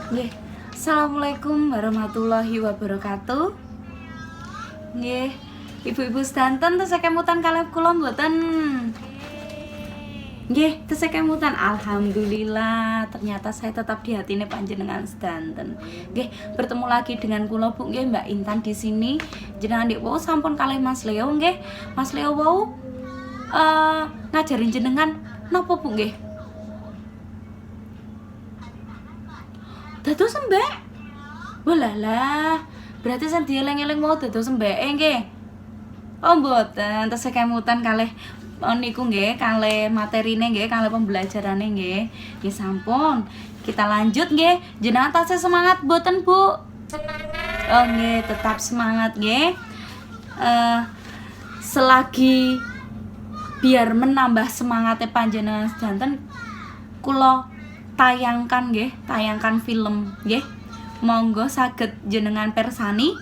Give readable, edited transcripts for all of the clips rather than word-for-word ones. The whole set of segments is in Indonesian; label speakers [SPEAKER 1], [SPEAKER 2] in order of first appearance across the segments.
[SPEAKER 1] Nggih. Assalamualaikum warahmatullahi wabarakatuh. Nggih. Ibu-ibu sedanten tesih kemutan kalih kula mboten? Nggih, tesih kemutan. Alhamdulillah, ternyata saya tetap di hatine panjenengan sedanten. Nggih, bertemu lagi dengan kula Bu nggih Mbak Intan di sini. Jenengan dik wau sampun kalih Mas Leo nggih. Mas Leo wau ngajarin jenengan napa Bu nggih? Dados mbek. Walalah, berarti sing dieling-eling mau dados mbeke nggih. Oh mboten, tesih kemutan kalih niku nggih, kalih materine nggih, kalih pembelajarane nggih. Nggih sampun. Kita lanjut nggih. Jenengan tasih semangat mboten, Bu? Oh nggih, tetap semangat nggih. Selagi biar menambah semangatnya panjenengan sedanten, kula tayangkan nggih, tayangkan film nggih. Monggo saged jenengan persani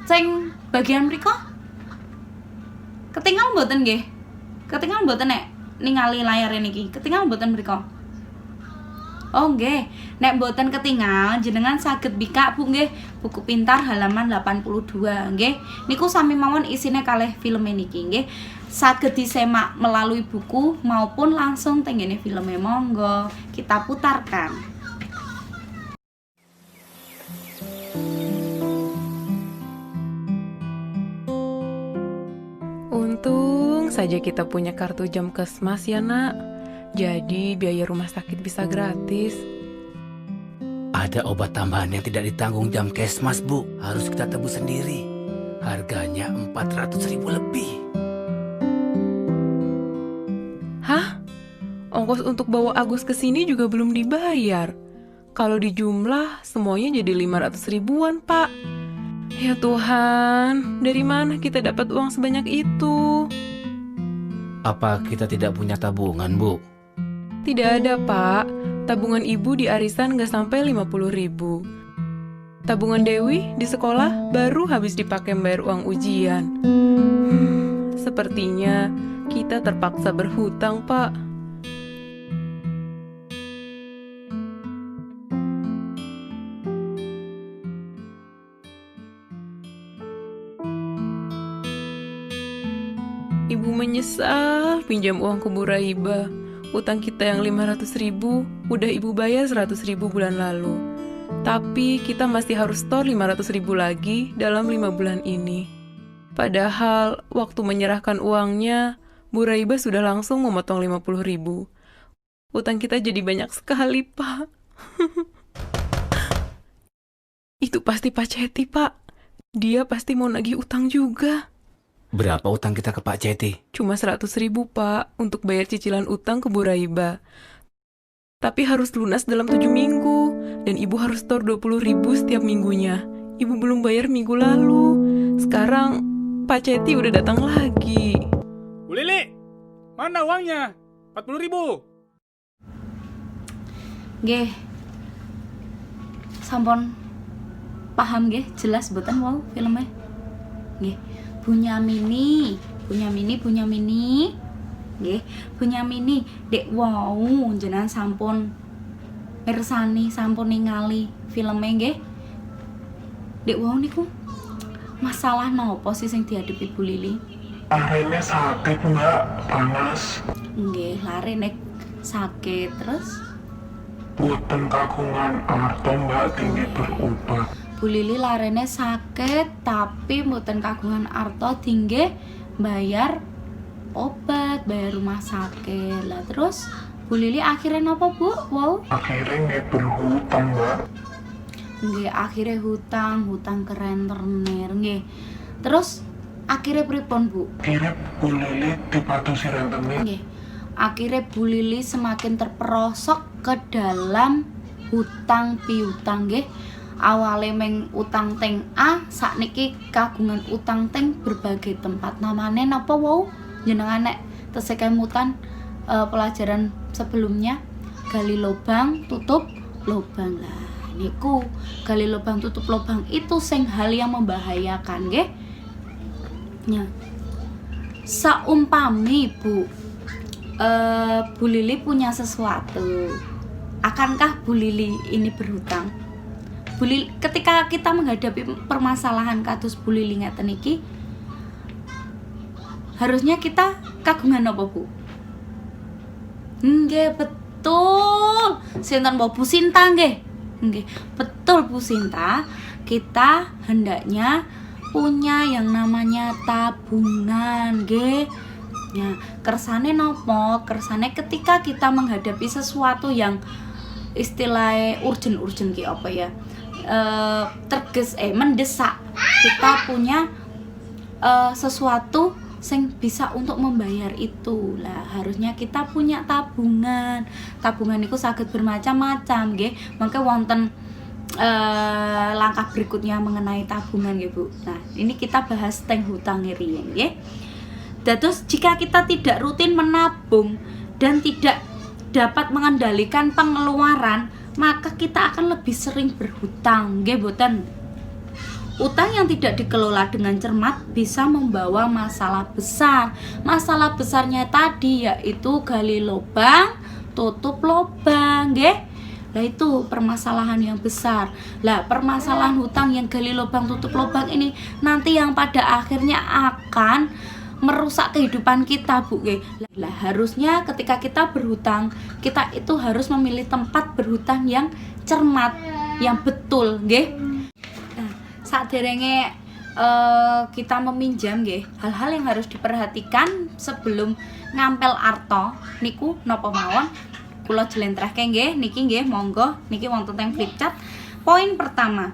[SPEAKER 1] sing bagian mriku. Ketingal mboten nggih? Ketingal mboten nek ningali layar niki? Ketingal mboten mriku? Oh nggih, nek mboten ketingal jenengan saged bika Bu nggih, buku pintar halaman 82 nggih. Niku sami mawon isine kalih film niki nggih. Saged disemak melalui buku maupun langsung tenggene filme. Monggo kita putarkan.
[SPEAKER 2] Untung saja kita punya kartu Jamkesmas ya nak. Jadi biaya rumah sakit bisa gratis.
[SPEAKER 3] Ada obat tambahan yang tidak ditanggung Jamkesmas, Bu. Harus kita tebus sendiri. Harganya 400.000 lebih.
[SPEAKER 2] Hah? Ongkos untuk bawa Agus ke sini juga belum dibayar. Kalau dijumlah semuanya jadi 500 ribuan, Pak. Ya Tuhan, dari mana kita dapat uang sebanyak itu?
[SPEAKER 3] Apa kita tidak punya tabungan, Bu?
[SPEAKER 2] Tidak ada, Pak. Tabungan ibu di arisan gak sampai 50 ribu. Tabungan Dewi di sekolah baru habis dipakai bayar uang ujian. Sepertinya kita terpaksa berhutang, Pak. Ibu menyesal pinjam uang ke Bu Raiba. Utang kita yang 500 ribu udah ibu bayar 100 ribu bulan lalu. Tapi kita masih harus store 500 ribu lagi dalam 5 bulan ini. Padahal waktu menyerahkan uangnya, Bu Raiba sudah langsung memotong 50 ribu. Utang kita jadi banyak sekali, Pak. Itu pasti Pak Ceti, Pak. Dia pasti mau nagih utang juga.
[SPEAKER 3] Berapa utang kita ke Pak Ceti?
[SPEAKER 2] Cuma 100 ribu, Pak, untuk bayar cicilan utang ke Bu Raiba. Tapi harus lunas dalam 7 minggu. Dan ibu harus store 20 ribu setiap minggunya. Ibu belum bayar minggu lalu. Sekarang Pak Ceti udah datang lagi.
[SPEAKER 4] Bu Lili, mana uangnya? 40 ribu.
[SPEAKER 1] Nggih. Sampun paham nggih, jelas mboten wau filmnya? Nggih. Bunyamini. Nggih, Bunyamini dek wau jenengan sampun mirsani, sampun ningali filmnya nggih. Dek wau niku masalah nopo sih sing dihadapi Bu Lili?
[SPEAKER 5] Larene sakit mbak, panas.
[SPEAKER 1] Nggih, larene sakit terus
[SPEAKER 5] Boten kagungan arto mbak, tinggi berobat.
[SPEAKER 1] Bu Lili larene sakit tapi mboten kagungan arto tinggi bayar obat, bayar rumah sakit. Lah terus Bu Lili akhirnya napa Bu? Wow.
[SPEAKER 5] Akhirnya nggak berhutang mbak.
[SPEAKER 1] Nggih, akhirnya hutang ke rentenir nggih. Terus akhirnya pripun Bu?
[SPEAKER 5] Akhirnya Bu Lili dipatusi rentenir.
[SPEAKER 1] Nggih. Akhirnya Bu Lili semakin terperosok ke dalam hutang piutang nggih. Awale meng utang teng A, sakniki kagungan utang teng berbagai tempat. Namanya napa wau? Jenengan nek tesih kemutan pelajaran sebelumnya gali lubang, tutup lubang. Lah niku gali lubang, tutup lubang itu sing hal yang membahayakan nggih. Nya. Saumpami Bu Lili punya sesuatu, akankah Bu Lili ini berhutang? Bu Lili, ketika kita menghadapi permasalahan kados Bu Lili ngeten iki, harusnya kita kagungan apa, Bu? Nggih, betul. Sinten Bu Sinta nggih? Nggih, betul Bu Sinta. Kita hendaknya punya yang namanya tabungan, nggih. Ya, kersane nopo? Kersane ketika kita menghadapi sesuatu yang istilahnya urgent ki apa ya? Mendesak. Kita punya sesuatu sing bisa untuk membayar itu. Lah, harusnya kita punya tabungan. Tabungan itu saged bermacam-macam, nggih. Mangke wonten langkah berikutnya mengenai tabungan nggih, Bu. Nah, ini kita bahas teng hutang riyen, nggih. Terus jika kita tidak rutin menabung dan tidak dapat mengendalikan pengeluaran, maka kita akan lebih sering berhutang, nggih boten? Utang yang tidak dikelola dengan cermat bisa membawa masalah besar. Masalah besarnya tadi yaitu gali lubang, tutup lubang, nggih. Nah, itu permasalahan yang besar. Lah, permasalahan hutang yang gali lubang, tutup lubang ini nanti yang pada akhirnya akan merusak kehidupan kita, Bu. Lah, harusnya ketika kita berhutang, kita itu harus memilih tempat berhutang yang cermat, yang betul, nggih. Nah, saderenge kita meminjam, nggih, hal-hal yang harus diperhatikan sebelum ngampel arto niku napa mawon kula jlentrehke nggih, niki nggih, monggo niki wonten teng flipchart. Poin pertama,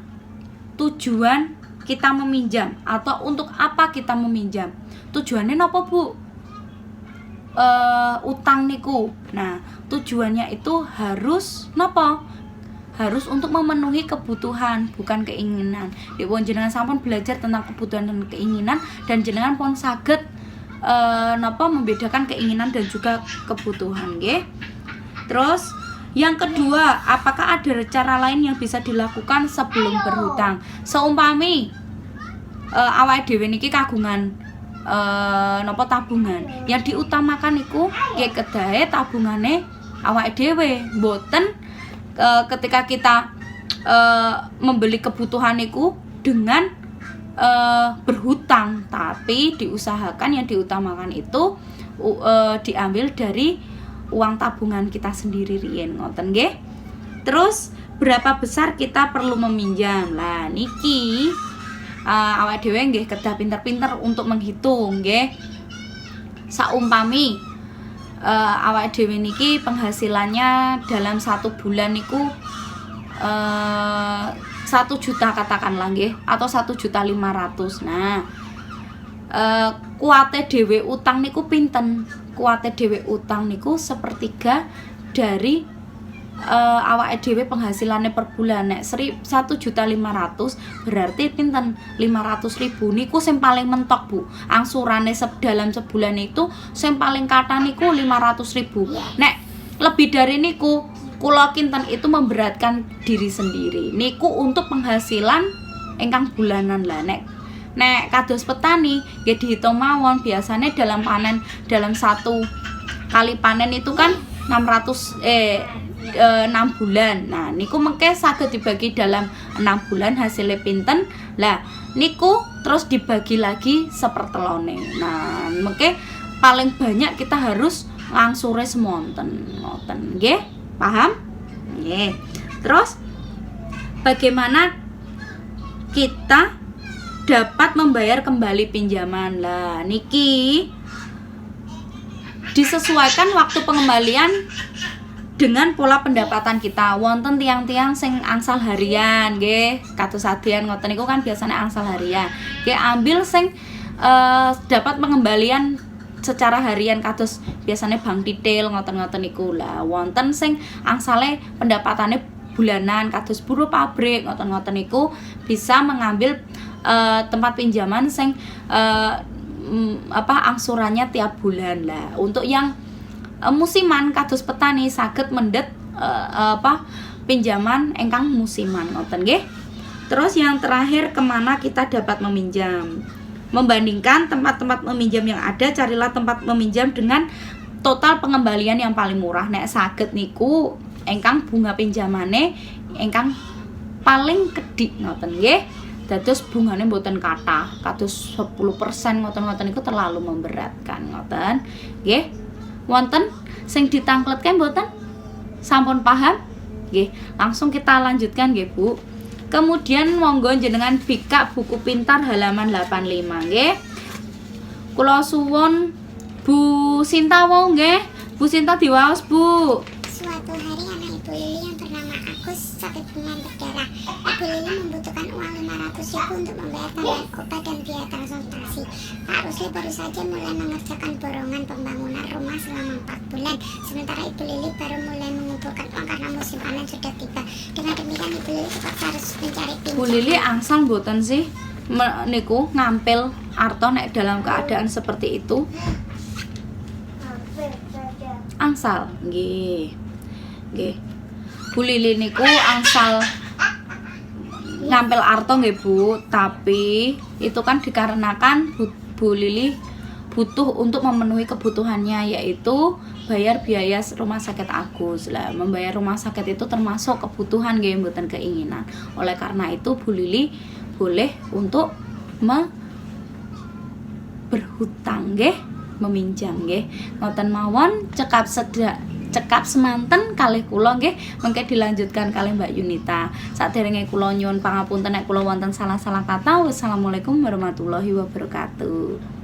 [SPEAKER 1] tujuan kita meminjam atau untuk apa kita meminjam. Tujuannya napa, Bu? Utang niku. Nah, tujuannya itu harus napa? Harus untuk memenuhi kebutuhan, bukan keinginan. Dipun jenengan sampun belajar tentang kebutuhan dan keinginan, dan jenengan pun saged napa membedakan keinginan dan juga kebutuhan, nggih. Terus yang kedua, apakah ada cara lain yang bisa dilakukan sebelum berhutang? Seumpami awake dhewe niki kagungan napa tabungan, yang diutamakan iku nggih kedahe tabungane awake dhewe, mboten ketika kita membeli kebutuhan iku dengan berhutang, tapi diusahakan yang diutamakan itu diambil dari uang tabungan kita sendiri riyen, ngoten nggih. Terus berapa besar kita perlu meminjam? Lah niki awake dhewe nggih kedah pinter-pinter untuk menghitung, nggih. Saumpami awake dhewe niki penghasilannya dalam 1 bulan niku 1 juta katakanlah, nggih, atau 1.500.000. Nah, kuate dhewe utang niku pinten? Kuate dhewe utang niku 1/3 dari awake dhewe penghasilannya per bulan. Nek 1.500.000 berarti pinten? 500.000 niku sing paling mentok, Bu. Angsurane dalam sebulan itu sing paling kathah niku 500.000. Nek lebih dari niku kula kinten itu memberatkan diri sendiri. Niku untuk penghasilan ingkang bulanan. Lah nek kados petani nggih dihitung mawon, biasanya dalam panen, dalam 1 kali panen itu kan 6 bulan. Nah, niku mengke saged dibagi dalam 6 bulan hasilnya pinten. Lah, niku terus dibagi lagi sepertelone. Nah, mengke paling banyak kita harus ngangsure semonten. Ngoten, nggih? Paham? Nggih. Terus bagaimana kita dapat membayar kembali pinjaman? Lah, niki disesuaikan waktu pengembalian dengan pola pendapatan kita. Wonten tiang-tiang sing angsal harian, nggih, kados sadean ngoten niku kan biasanya angsal harian. Nggih, ambil sing dapat pengembalian secara harian kados biasanya bank detail ngoten-ngoten niku. Lah, wonten sing angsale pendapatannya bulanan kados buruh pabrik ngoten-ngoten niku bisa mengambil tempat pinjaman sing angsurannya tiap bulan. Lah, untuk yang musiman kados petani saged mendet pinjaman engkang musiman ngoten nggih. Terus yang terakhir, kemana kita dapat meminjam? Membandingkan tempat-tempat meminjam yang ada, carilah tempat meminjam dengan total pengembalian yang paling murah. Nek saged niku ingkang bunga pinjamane ingkang paling kedhik ngoten nggih. Dados bungane mboten kathah, kados 10% ngoten-ngoten iku terlalu memberatkan ngoten. Nggih. Wonten sing ditangkletke mboten? Sampun paham? Nggih, langsung kita lanjutkan nggih, Bu. Kemudian monggo jenengan bikak buku pintar halaman 85 nggih. Kula suwun Bu Sinta wau nggih. Bu Sinta diwaos, Bu.
[SPEAKER 6] Suatu hari anak Ibu Lili yang bernama Agus sakit demam berdarah. Ibu Lili membutuhkan uang 500.000 untuk membayar tambahan obat dan biaya transportasi. Pak Rusli baru saja mulai mengerjakan borongan pembangunan rumah selama 4 bulan. Sementara Ibu Lili baru mulai mengumpulkan uang karena musim panen sudah tiba. Dengan demikian Ibu Lili terpaksa harus mencari
[SPEAKER 1] Bu
[SPEAKER 6] pinjam.
[SPEAKER 1] Lili angsal mboten sih niku ngampil arto nek dalam keadaan seperti itu? Angsal, nggih. Nggih. Bu Lili niku angsal ngampil arto nggih, Bu, tapi itu kan dikarenakan Bu Lili butuh untuk memenuhi kebutuhannya, yaitu bayar biaya rumah sakit Agus. Lah, membayar rumah sakit itu termasuk kebutuhan nggih, mboten keinginan. Oleh karena itu Bu Lili boleh untuk berhutang nggih, meminjam nggih. Ngoten mawon cekap semanten kalih kula nggih, mengke dilanjutkan kalih Mbak Yunita. Saderenge kula nyuwun pangapunten nek kula wonten salah-salah kata. Wassalamualaikum warahmatullahi wabarakatuh.